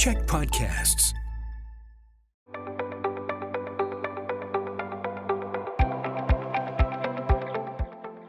Check Podcasts.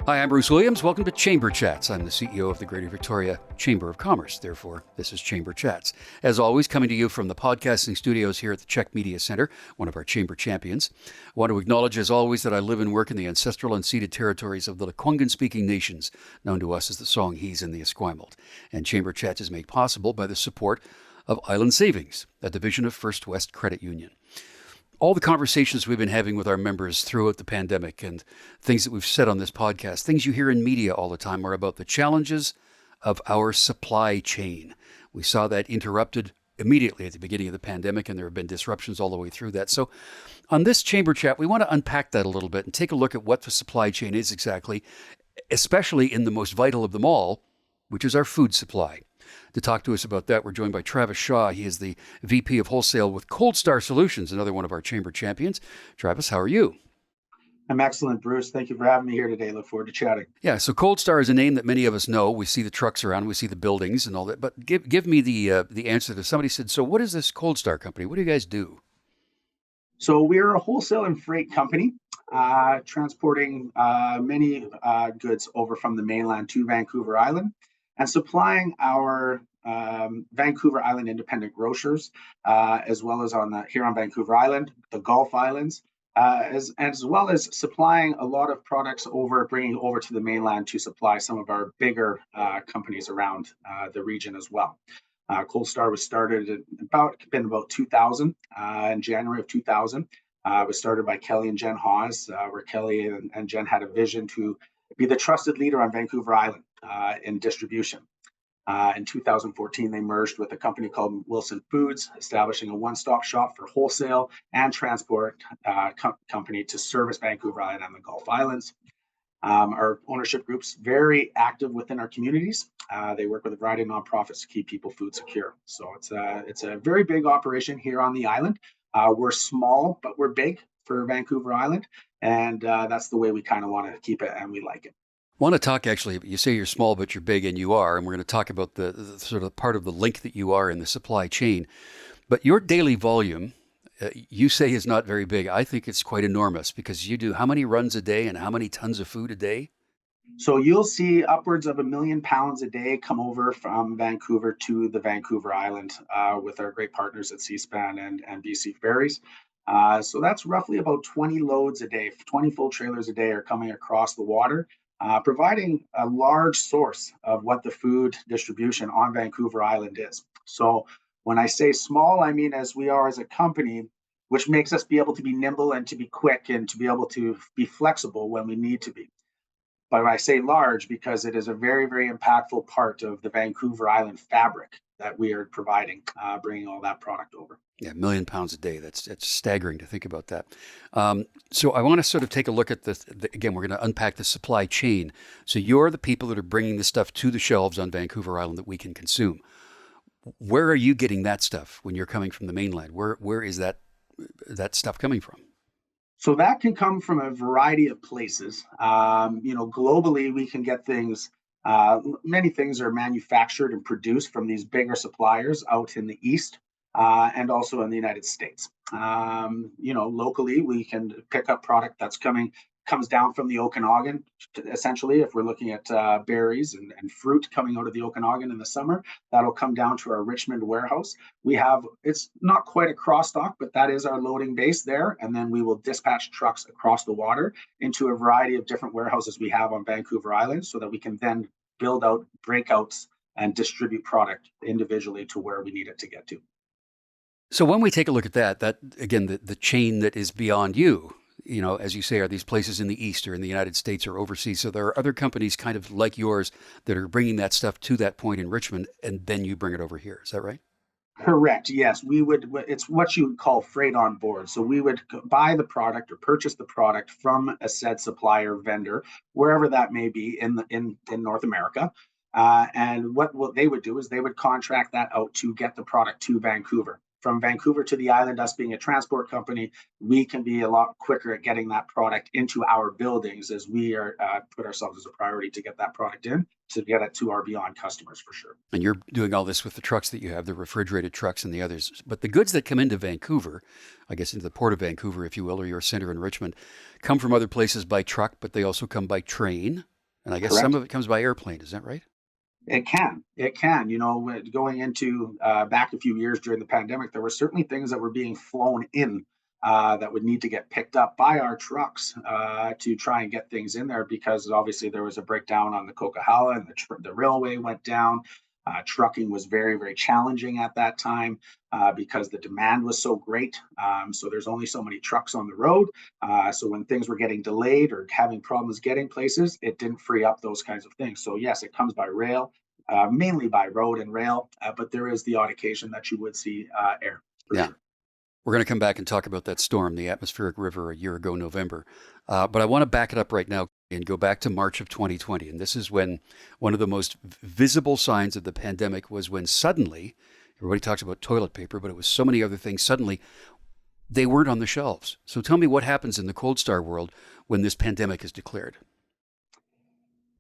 Hi, I'm Bruce Williams. Welcome to Chamber Chats. I'm the CEO of the Greater Victoria Chamber of Commerce. Therefore, this is Chamber Chats. As always, coming to you from the podcasting studios here at the Czech Media Center, one of our chamber champions. I want to acknowledge, as always, that I live and work in the ancestral unceded territories of the Lekwungen-speaking nations, known to us as the Songhees and the Esquimalt. And Chamber Chats is made possible by the support of Island Savings, a division of First West Credit Union. All the conversations we've been having with our members throughout the pandemic and things that we've said on this podcast, things you hear in media all the time, are about the challenges of our supply chain. We saw that interrupted immediately at the beginning of the pandemic, and there have been disruptions all the way through that. So on this Chamber Chat, we want to unpack that a little bit and take a look at what the supply chain is exactly, especially in the most vital of them all, which is our food supply. To talk to us about that, we're joined by Travis Shaw. He is the VP of Wholesale with ColdStar Solutions, another one of our chamber champions. Travis, how are you? I'm excellent, Bruce. Thank you for having me here today. Look forward to chatting. Yeah, so ColdStar is a name that many of us know. We see the trucks around, we see the buildings and all that. But give me the answer to somebody said, so what is this ColdStar company? What do you guys do? So we're a wholesale and freight company, transporting many goods over from the mainland to Vancouver Island, and supplying our Vancouver Island independent grocers, as well as here on Vancouver Island, the Gulf Islands, as well as supplying a lot of products bringing over to the mainland to supply some of our bigger companies around the region as well. ColdStar was started in about 2000, in January of 2000. It was started by Kelly and Jen Hawes, where Kelly and Jen had a vision to be the trusted leader on Vancouver Island in distribution. In 2014, they merged with a company called Wilson Foods, establishing a one-stop shop for wholesale and transport company to service Vancouver Island and the Gulf Islands. Our ownership group's very active within our communities. They work with a variety of nonprofits to keep people food secure. So it's a very big operation here on the island. We're small, but we're big for Vancouver Island, and that's the way we kind of want to keep it, and we like it. I want to talk, actually, you say you're small, but you're big, and you are, and we're going to talk about the sort of part of the link that you are in the supply chain. But your daily volume, you say, is not very big. I think it's quite enormous, because you do how many runs a day and how many tons of food a day? So you'll see upwards of 1 million pounds a day come over from Vancouver to the Vancouver Island with our great partners at C-SPAN and BC Ferries. So that's roughly about 20 loads a day, 20 full trailers a day are coming across the water, providing a large source of what the food distribution on Vancouver Island is. So when I say small, I mean as we are as a company, which makes us be able to be nimble and to be quick and to be able to be flexible when we need to be. But I say large because it is a very, very impactful part of the Vancouver Island fabric that we are providing, bringing all that product over. Yeah, 1 million pounds a day. That's staggering to think about that. So I want to sort of take a look at again, we're going to unpack the supply chain. So you're the people that are bringing the stuff to the shelves on Vancouver Island that we can consume. Where are you getting that stuff when you're coming from the mainland? Where is that stuff coming from? So that can come from a variety of places. Globally, we can get things. Many things are manufactured and produced from these bigger suppliers out in the East and also in the United States. Locally, we can pick up product that's comes down from the Okanagan. Essentially, if we're looking at berries and fruit coming out of the Okanagan in the summer, that'll come down to our Richmond warehouse. It's not quite a cross dock, but that is our loading base there. And then we will dispatch trucks across the water into a variety of different warehouses we have on Vancouver Island so that we can then build out breakouts and distribute product individually to where we need it to get to. So when we take a look at that again, the chain that is beyond you, as you say, are these places in the East or in the United States or overseas. So there are other companies kind of like yours that are bringing that stuff to that point in Richmond, and then you bring it over here. Is that right? Correct. Yes, it's what you would call freight on board. So we would buy the product or purchase the product from a said supplier vendor, wherever that may be in North America. And what they would do is they would contract that out to get the product to Vancouver. from Vancouver to the island, us being a transport company, we can be a lot quicker at getting that product into our buildings, as we are put ourselves as a priority to get that product in, to get it to our Beyond customers for sure. And you're doing all this with the trucks that you have, the refrigerated trucks and the others. But the goods that come into Vancouver, I guess into the port of Vancouver, if you will, or your center in Richmond, come from other places by truck, but they also come by train. And I guess some Correct. of it comes by airplane. Is that right? It can. It can. Going into back a few years during the pandemic, there were certainly things that were being flown in that would need to get picked up by our trucks to try and get things in there, because obviously there was a breakdown on the Coquihalla, and the railway went down. Trucking was very, very challenging at that time because the demand was so great. So there's only so many trucks on the road. So when things were getting delayed or having problems getting places, it didn't free up those kinds of things. So yes, it comes by rail, mainly by road and rail, but there is the odd occasion that you would see air for Yeah. sure. We're going to come back and talk about that storm, the atmospheric river, a year ago, November. But I want to back it up right now and go back to March of 2020. And this is when one of the most visible signs of the pandemic was when suddenly, everybody talks about toilet paper, but it was so many other things. Suddenly, they weren't on the shelves. So tell me what happens in the ColdStar world when this pandemic is declared.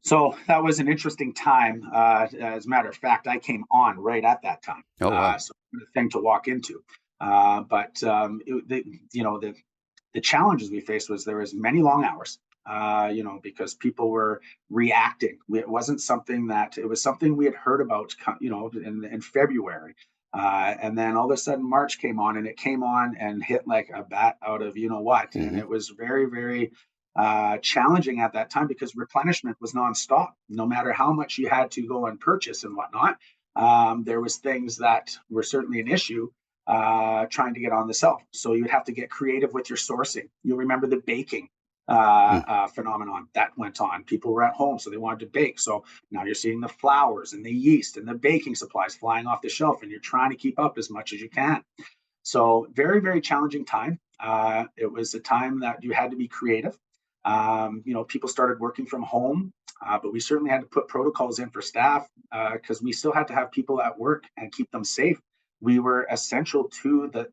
So that was an interesting time. As a matter of fact, I came on right at that time. Oh, wow. So the thing to walk into. But the challenges we faced was there was many long hours. Because people were reacting. It wasn't something that it was something we had heard about, in February. And then all of a sudden March came on, and it came on and hit like a bat out of what. And Mm-hmm. it was very, very challenging at that time because replenishment was nonstop. No matter how much you had to go and purchase and whatnot, there was things that were certainly an issue trying to get on the shelf. So you would have to get creative with your sourcing. You'll remember the baking phenomenon that went on. People were at home, so they wanted to bake. So now you're seeing the flours and the yeast and the baking supplies flying off the shelf, and you're trying to keep up as much as you can. So very, very challenging time. It was a time that you had to be creative. People started working from home, but we certainly had to put protocols in for staff because we still had to have people at work and keep them safe. We were essential to the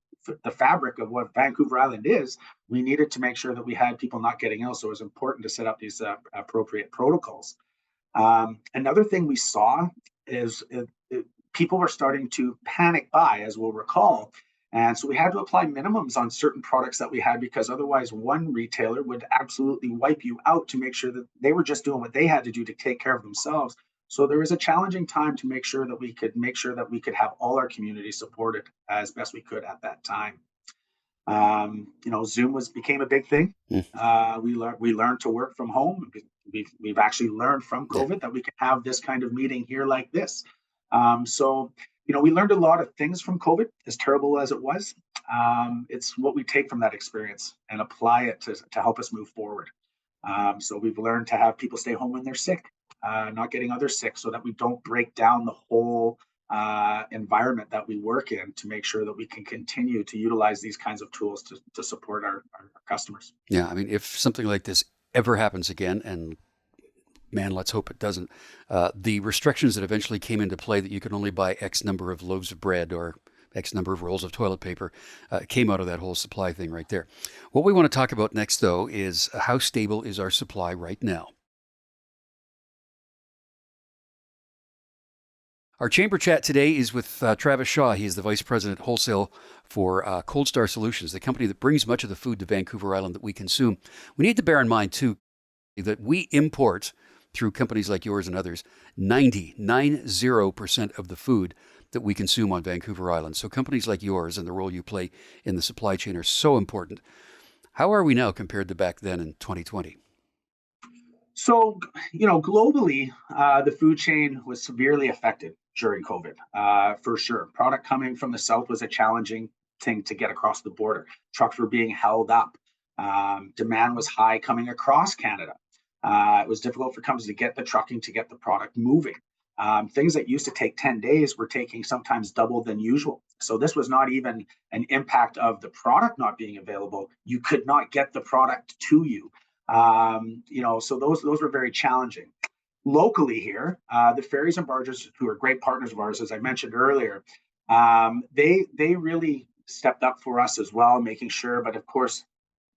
fabric of what Vancouver Island is. We needed to make sure that we had people not getting ill, so it was important to set up these appropriate protocols. Another thing we saw is people were starting to panic buy, as we'll recall. And so we had to apply minimums on certain products that we had, because otherwise one retailer would absolutely wipe you out to make sure that they were just doing what they had to do to take care of themselves. So there was a challenging time to make sure that we could have all our community supported as best we could at that time. Zoom became a big thing. We learned to work from home. We've actually learned from Yeah. COVID that we can have this kind of meeting here like this. So we learned a lot of things from COVID, as terrible as it was. It's what we take from that experience and apply it to help us move forward. So we've learned to have people stay home when they're sick, not getting others sick, so that we don't break down the whole environment that we work in, to make sure that we can continue to utilize these kinds of tools to support our customers. Yeah. I mean, if something like this ever happens again, and man, let's hope it doesn't, the restrictions that eventually came into play that you could only buy X number of loaves of bread or X number of rolls of toilet paper came out of that whole supply thing right there. What we want to talk about next, though, is how stable is our supply right now? Our chamber chat today is with Travis Shaw. He is the Vice President Wholesale for ColdStar Solutions, the company that brings much of the food to Vancouver Island that we consume. We need to bear in mind, too, that we import, through companies like yours and others, 90% of the food that we consume on Vancouver Island. So companies like yours and the role you play in the supply chain are so important. How are we now compared to back then in 2020? So, globally, the food chain was severely affected during COVID, for sure. Product coming from the south was a challenging thing to get across the border. Trucks were being held up. Demand was high coming across Canada. It was difficult for companies to get the trucking to get the product moving. Things that used to take 10 days were taking sometimes double than usual. So this was not even an impact of the product not being available. You could not get the product to you. So those were very challenging. Locally here, the ferries and barges, who are great partners of ours, as I mentioned earlier, They really stepped up for us as well, making sure. But of course,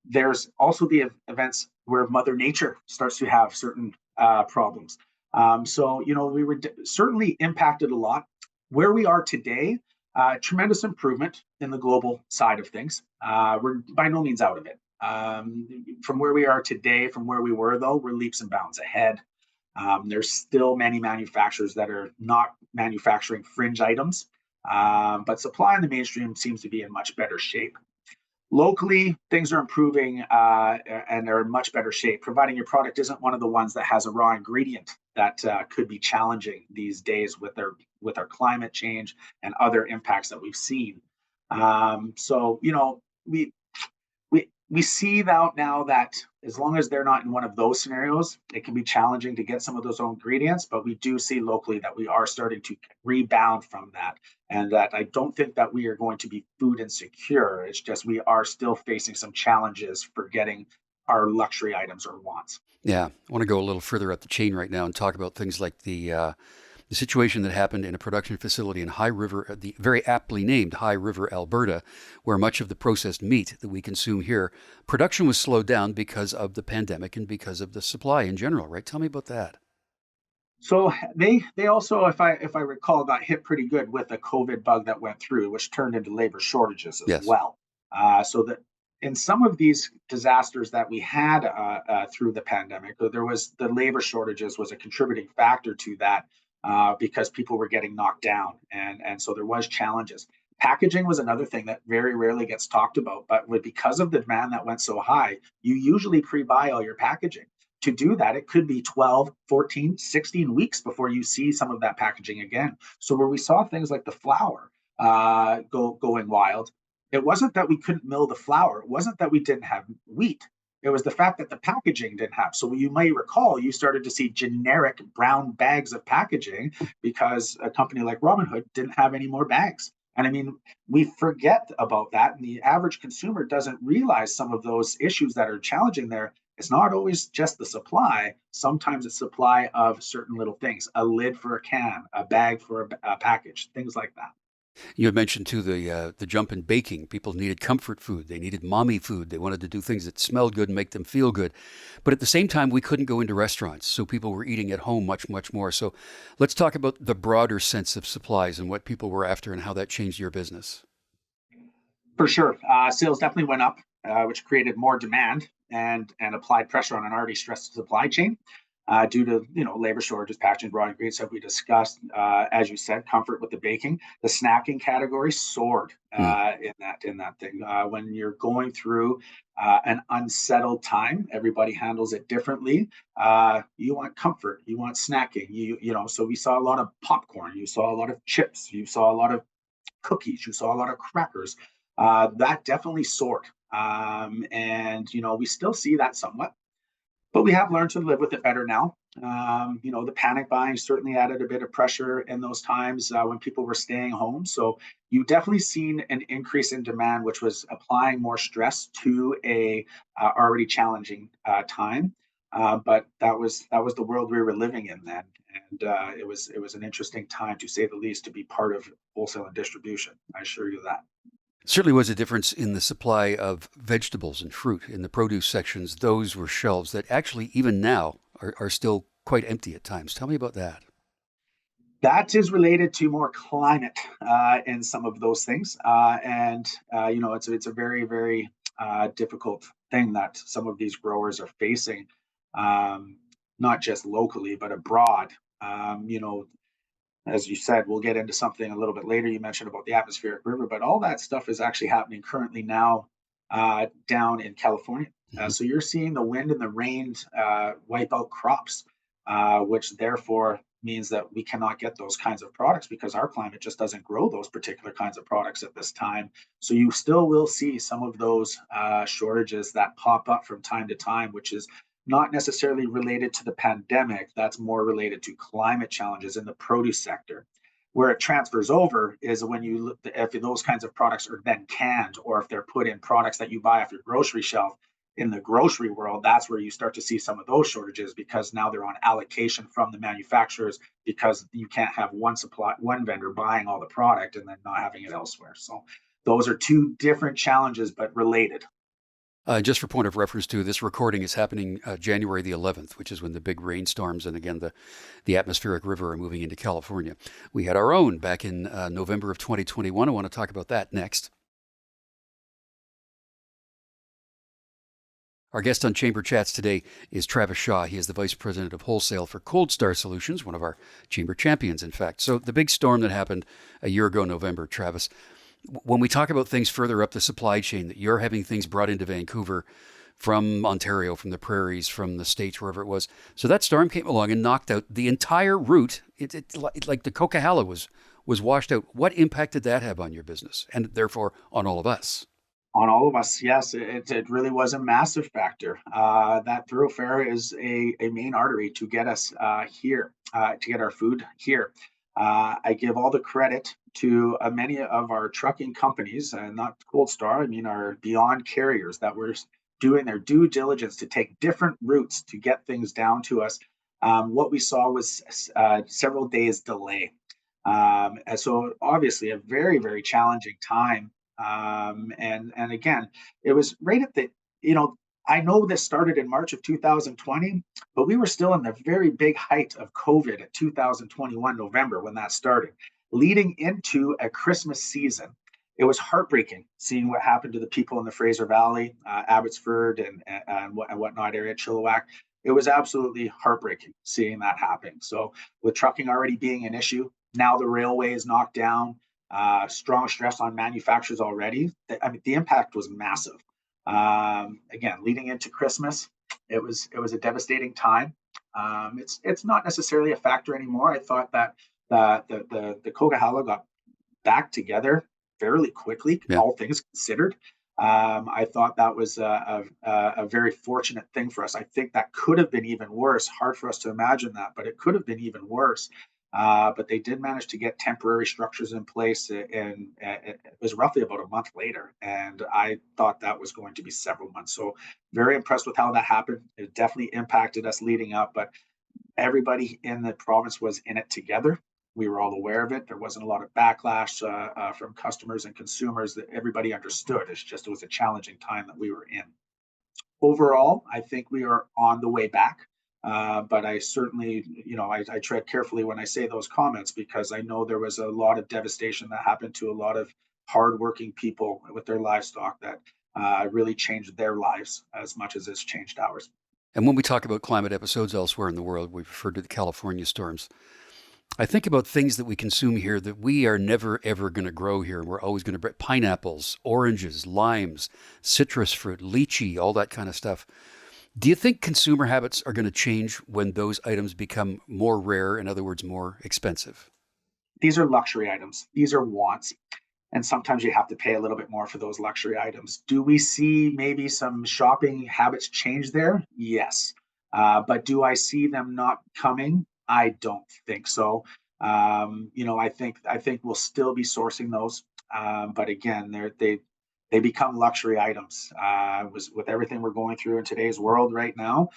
there's also the events where Mother Nature starts to have certain problems. So, we were certainly impacted a lot. Where we are today, tremendous improvement in the global side of things. We're by no means out of it. From where we are today, from where we were, though, we're leaps and bounds ahead. There's still many manufacturers that are not manufacturing fringe items, but supply in the mainstream seems to be in much better shape. Locally, things are improving and are in much better shape, providing your product isn't one of the ones that has a raw ingredient that could be challenging these days with our climate change and other impacts that we've seen. So, we see now that as long as they're not in one of those scenarios, it can be challenging to get some of those ingredients. But we do see locally that we are starting to rebound from that, and that I don't think that we are going to be food insecure. It's just we are still facing some challenges for getting our luxury items or wants. Yeah, I want to go a little further up the chain right now and talk about things like the situation that happened in a production facility in High River, the very aptly named High River, Alberta, where much of the processed meat that we consume here, production was slowed down because of the pandemic and because of the supply in general, right? Tell me about that. So they also, if I recall, got hit pretty good with a COVID bug that went through, which turned into labor shortages as Yes. well. So that in some of these disasters that we had through the pandemic, there was the labor shortages was a contributing factor to that because people were getting knocked down, and so there was challenges. Packaging was another thing that very rarely gets talked about, but because of the demand that went so high, you usually pre-buy all your packaging. To do that, it could be 12, 14, 16 weeks before you see some of that packaging again. So where we saw things like the flour going wild, it wasn't that we couldn't mill the flour. It wasn't that we didn't have wheat. It was the fact that the packaging didn't have. So you may recall, you started to see generic brown bags of packaging because a company like Robinhood didn't have any more bags. And I mean, we forget about that. And the average consumer doesn't realize some of those issues that are challenging there. It's not always just the supply. Sometimes it's supply of certain little things, a lid for a can, a bag for a package, things like that. You had mentioned too the jump in baking. People needed comfort food. They needed mommy food. They wanted to do things that smelled good and make them feel good. But at the same time, we couldn't go into restaurants, so people were eating at home much more. So let's talk about the broader sense of supplies and what people were after and how that changed your business. For sure. Sales definitely went up, which created more demand and applied pressure on an already stressed supply chain due to labor shortages, packaging, raw ingredients that we discussed. As you said, comfort with the baking, the snacking category soared Hmm. in that thing. When you're going through an unsettled time, everybody handles it differently. You want comfort, you want snacking. So we saw a lot of popcorn, you saw a lot of chips, you saw a lot of cookies, you saw a lot of crackers. That definitely soared. And we still see that somewhat, but we have learned to live with it better now. The panic buying certainly added a bit of pressure in those times when people were staying home. So you definitely seen an increase in demand, which was applying more stress to a already challenging time. But that was the world we were living in then, and it was an interesting time to say the least to be part of wholesale and distribution. I assure you that. Certainly was a difference in the supply of vegetables and fruit in the produce sections. Those were shelves that actually, even now, are still quite empty at times. Tell me about that. That is related to more climate and some of those things, and it's a very very difficult thing that some of these growers are facing, not just locally but abroad. As you said, we'll get into something a little bit later. You mentioned about the atmospheric river, but all that stuff is actually happening currently now down in California. Mhm. So you're seeing the wind and the rain wipe out crops, which therefore means that we cannot get those kinds of products because our climate just doesn't grow those particular kinds of products at this time. So you still will see some of those shortages that pop up from time to time, which is not necessarily related to the pandemic. That's more related to climate challenges in the produce sector. Where it transfers over is when you look if those kinds of products are then canned or if they're put in products that you buy off your grocery shelf. In the grocery world, that's where you start to see some of those shortages because now they're on allocation from the manufacturers because you can't have one vendor buying all the product and then not having it elsewhere. So those are two different challenges, but related. Just for point of reference, too, this recording is happening January the 11th, which is when the big rainstorms and again the atmospheric river are moving into California. We had our own back in November of 2021. I want to talk about that next. Our guest on Chamber Chats today is Travis Shaw. He is the Vice President of Wholesale for ColdStar Solutions, one of our Chamber champions, in fact. So the big storm that happened a year ago, November, Travis, when we talk about things further up the supply chain, that you're having things brought into Vancouver from Ontario, from the prairies, from the States, wherever it was. So that storm came along and knocked out the entire route. Like the Coquihalla was washed out. What impact did that have on your business and therefore on all of us? On all of us, yes, it really was a massive factor. That thoroughfare is a main artery to get us here, to get our food here. I give all the credit to many of our trucking companies, and not ColdStar, I mean our beyond carriers that were doing their due diligence to take different routes to get things down to us. What we saw was several days delay. And so obviously a very, very challenging time. And again, it was right at the, you know, I know this started in March of 2020, but we were still in the very big height of COVID at 2021 November when that started, leading into a Christmas season. It was heartbreaking seeing what happened to the people in the Fraser Valley, Abbotsford, and whatnot area, Chilliwack. It was absolutely heartbreaking seeing that happen. So, with trucking already being an issue, now the railway is knocked down. Strong stress on manufacturers already. I mean, the impact was massive. Again, leading into Christmas, it was a devastating time. It's not necessarily a factor anymore. I thought that the Coquihalla got back together fairly quickly, Yeah. all things considered. I thought that was a very fortunate thing for us. I think that could have been even worse. Hard for us to imagine that, but it could have been even worse. But they did manage to get temporary structures in place, and it was roughly about a month later. And I thought that was going to be several months. So very impressed with how that happened. It definitely impacted us leading up, but everybody in the province was in it together. We were all aware of it. There wasn't a lot of backlash from customers and consumers. That everybody understood. It was a challenging time that we were in. Overall, I think we are on the way back. But I certainly, I tread carefully when I say those comments because I know there was a lot of devastation that happened to a lot of hardworking people with their livestock that really changed their lives as much as it's changed ours. And when we talk about climate episodes elsewhere in the world, we've referred to the California storms. I think about things that we consume here that we are never, ever going to grow here. We're always going to bring pineapples, oranges, limes, citrus fruit, lychee, all that kind of stuff. Do you think consumer habits are going to change when those items become more rare, in other words, more expensive? These are luxury items. These are wants. And sometimes you have to pay a little bit more for those luxury items. Do we see maybe some shopping habits change there? Yes. But do I see them not coming? I don't think so. I think we'll still be sourcing those. But again, they become luxury items. With everything we're going through in today's world right now,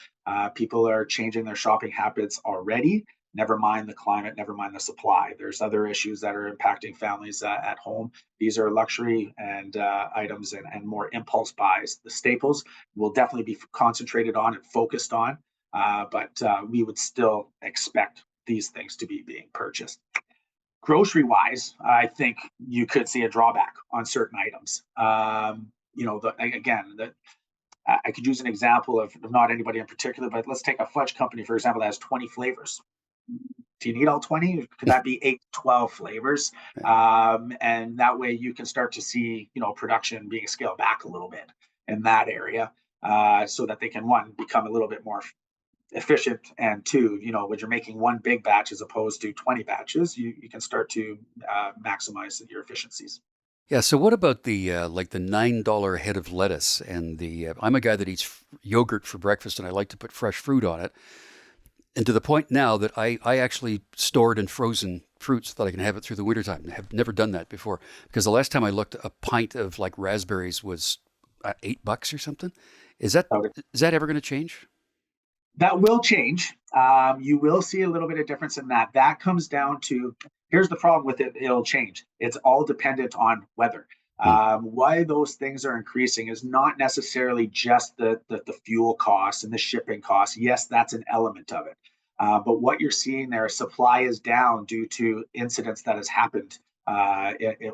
people are changing their shopping habits already. Never mind the climate, never mind the supply. There's other issues that are impacting families at home. These are luxury and items and more impulse buys. The staples will definitely be concentrated on and focused on, but we would still expect these things to be being purchased. Grocery wise, I think you could see a drawback on certain items. I could use an example of not anybody in particular, but let's take a fudge company, for example, that has 20 flavors. Do you need all 20? Could that be 8, 12 flavors? And that way you can start to see, production being scaled back a little bit in that area so that they can, one, become a little bit more efficient, and two, when you're making one big batch as opposed to 20 batches, you can start to maximize your efficiencies. Yeah. So what about the the $9 head of lettuce and the? I'm a guy that eats yogurt for breakfast, and I like to put fresh fruit on it. And to the point now that I actually stored and frozen fruit so that I can have it through the wintertime. I have never done that before because the last time I looked, a pint of like raspberries was $8 or something. Is that So is that ever going to change? that will change. You will see a little bit of difference in that. That comes down to, here's the problem with it, it'll change. It's all dependent on weather. Hmm. Why those things are increasing is not necessarily just the fuel costs and the shipping costs. Yes, that's an element of it. But what you're seeing there, supply is down due to incidents that has happened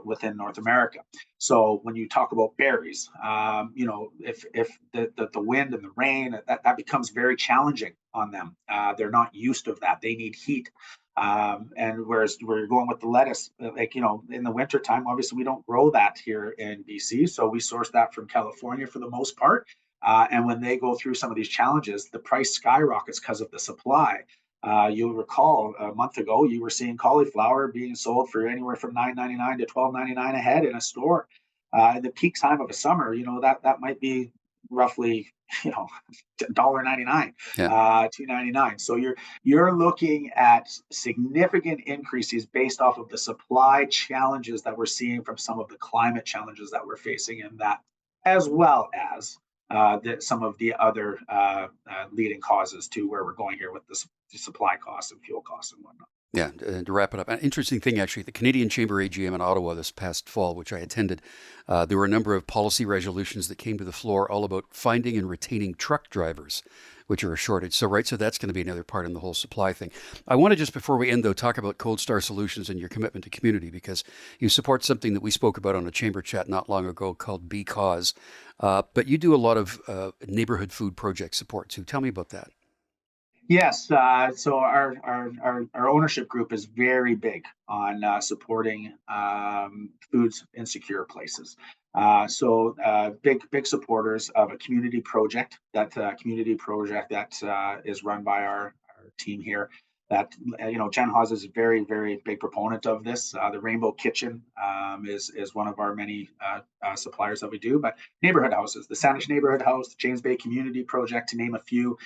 within North America. So when you talk about berries, if the wind and the rain, that becomes very challenging on them. They're not used to that. They need heat. And whereas we're going with the lettuce, like, in the wintertime, obviously we don't grow that here in BC. So we source that from California for the most part. And when they go through some of these challenges, the price skyrockets because of the supply. You'll recall a month ago, you were seeing cauliflower being sold for anywhere from $9.99 to $12.99 a head in a store. In the peak time of a summer, that might be roughly, $1.99, Yeah. $2.99. So you're looking at significant increases based off of the supply challenges that we're seeing from some of the climate challenges that we're facing in that, as well as some of the other leading causes to where we're going here with the supply costs and fuel costs and whatnot. Yeah, to wrap it up, an interesting thing actually, the Canadian Chamber AGM in Ottawa this past fall, which I attended, there were a number of policy resolutions that came to the floor all about finding and retaining truck drivers, which are a shortage. So that's going to be another part in the whole supply thing. I want to just, before we end though, talk about ColdStar Solutions and your commitment to community, because you support something that we spoke about on a chamber chat not long ago called Because. But you do a lot of neighborhood food project support too. Tell me about that. Yes, so our ownership group is very big on supporting foods in secure places. Big supporters of a community project. That community project that is run by our team here. That Jen Hawes is a very big proponent of this. The Rainbow Kitchen is one of our many suppliers that we do. But neighborhood houses, the Sandwich Neighborhood House, the James Bay Community Project, to name a few.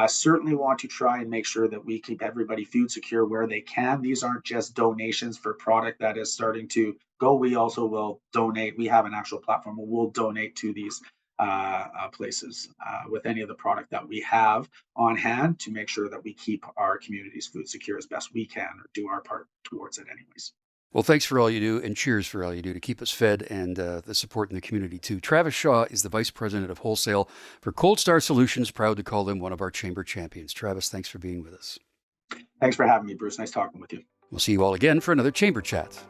Certainly want to try and make sure that we keep everybody food secure where they can. These aren't just donations for product that is starting to go. We also will donate. We have an actual platform where we'll donate to these places with any of the product that we have on hand to make sure that we keep our communities food secure as best we can, or do our part towards it anyways. Well, thanks for all you do, and cheers for all you do to keep us fed and the support in the community, too. Travis Shaw is the Vice President of Wholesale for ColdStar Solutions. Proud to call them one of our chamber champions. Travis, thanks for being with us. Thanks for having me, Bruce. Nice talking with you. We'll see you all again for another Chamber Chat.